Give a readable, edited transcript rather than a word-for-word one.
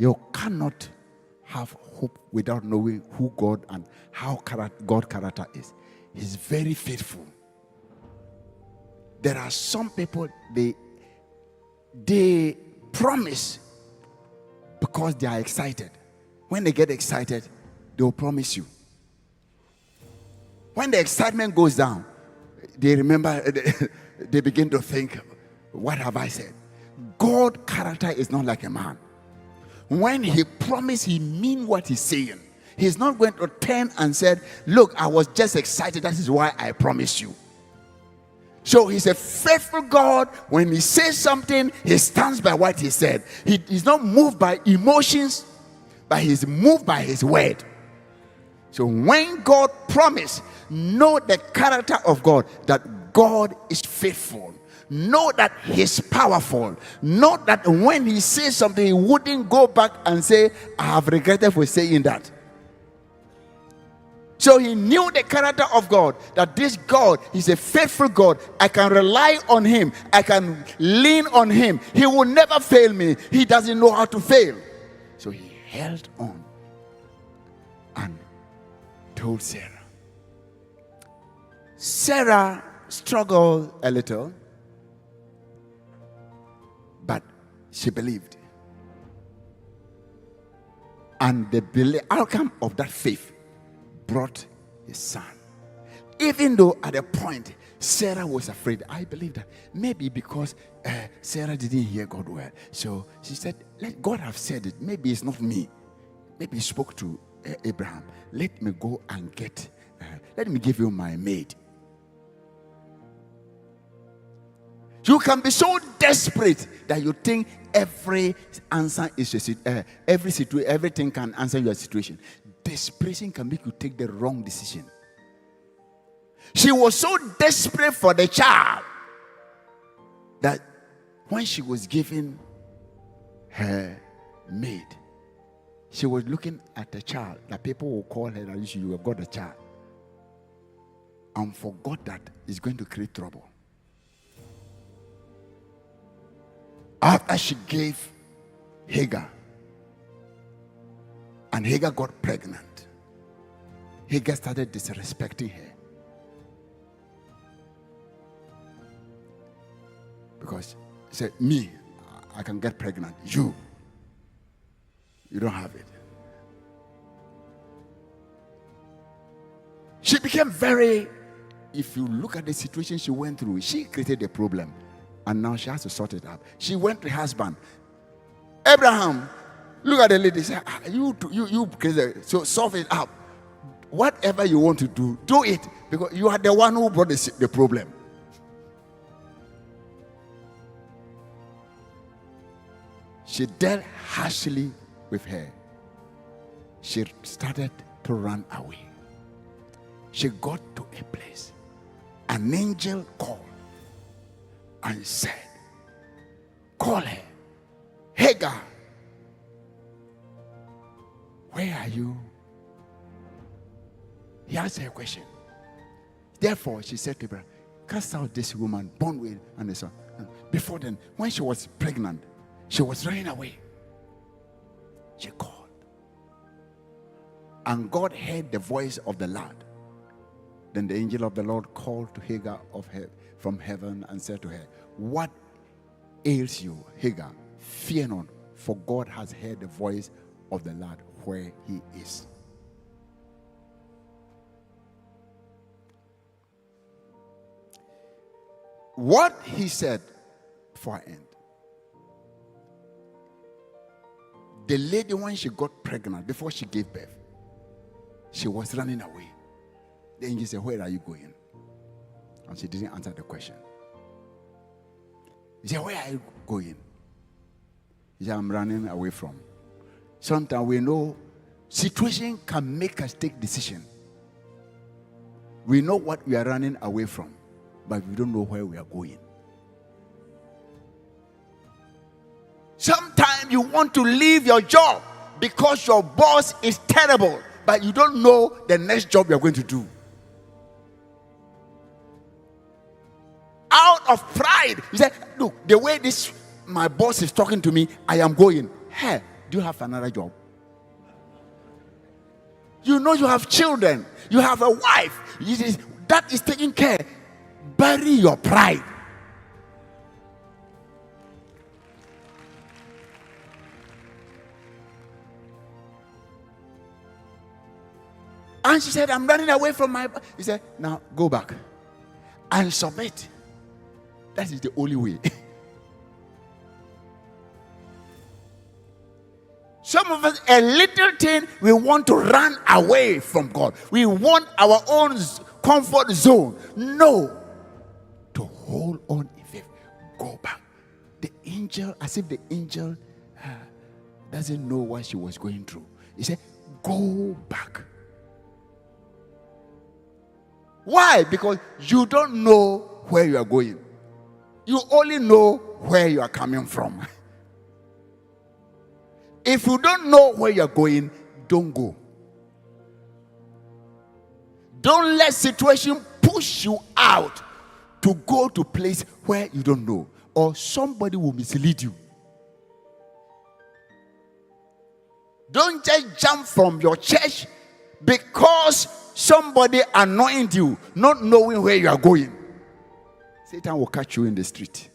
You cannot have hope without knowing who God and how God character is. He's very faithful. There are some people, they promise because they are excited. When they get excited, they will promise you. When the excitement goes down, they remember, they begin to think, what have I said? God's character is not like a man. When he promises, he means what he's saying. He's not going to turn and say, look, I was just excited. That is why I promised you. So he's a faithful God. When he says something, he stands by what he said. He's not moved by emotions, but he's moved by his word. So when God promised, know the character of God, that God is faithful. Know that he's powerful. Know that when he says something, he wouldn't go back and say, I have regretted for saying that. So he knew the character of God, that this God is a faithful God. I can rely on him. I can lean on him. He will never fail me. He doesn't know how to fail. So he held on and told Sarah. Sarah struggled a little, but she believed. And the outcome of that faith brought his son. Even though at a point Sarah was afraid, I believe that maybe because Sarah didn't hear God well. So she said, let God have said it. Maybe it's not me. Maybe he spoke to Abraham. Let me go and let me give you my maid. You can be so desperate that you think every answer is everything can answer your situation. Desperation can make you take the wrong decision. She was so desperate for the child that when she was given her maid, she was looking at the child that people will call her that you have got a child, and forgot that it's going to create trouble. After she gave Hagar, and Hagar got pregnant, Hagar started disrespecting her. Because she said, me, I can get pregnant. You don't have it. She became if you look at the situation she went through, she created a problem. And now she has to sort it out. She went to her husband. Abraham, look at the lady. Say, you crazy. So solve it up. Whatever you want to do, do it. Because you are the one who brought the problem. She dealt harshly with her. She started to run away. She got to a place. An angel called and said, call her, Hagar, where are you? He asked her a question. Therefore, she said to Abraham, cast out this woman born with and the son. Before then, when she was pregnant, she was running away. She called. And God heard the voice of the Lord. Then the angel of the Lord called to Hagar from heaven and said to her, what ails you, Hagar? Fear not, for God has heard the voice of the Lord where he is. What he said before I end. The lady, when she got pregnant, before she gave birth, she was running away. The angel said, where are you going? And she didn't answer the question. He said, where are you going? He said, I'm running away from. Sometimes we know situation can make us take decision. We know what we are running away from, but we don't know where we are going. Sometimes you want to leave your job because your boss is terrible, but you don't know the next job you're going to do. Out of pride, you say, look, the way my boss is talking to me, I am going. Hey, Do you have another job? You know you have children. You have a wife. That is taking care. Bury your pride. And she said, I'm running away from my... He said, now go back and submit. That is the only way. Some of us, a little thing, we want to run away from God. We want our own comfort zone. No. To hold on in faith. Go back. The angel, as if the angel doesn't know what she was going through. He said, go back. Why? Because you don't know where you are going. You only know where you are coming from. If you don't know where you are going, don't go. Don't let situation push you out to go to place where you don't know, or somebody will mislead you. Don't just jump from your church because somebody anointed you, not knowing where you are going. Satan will catch you in the street.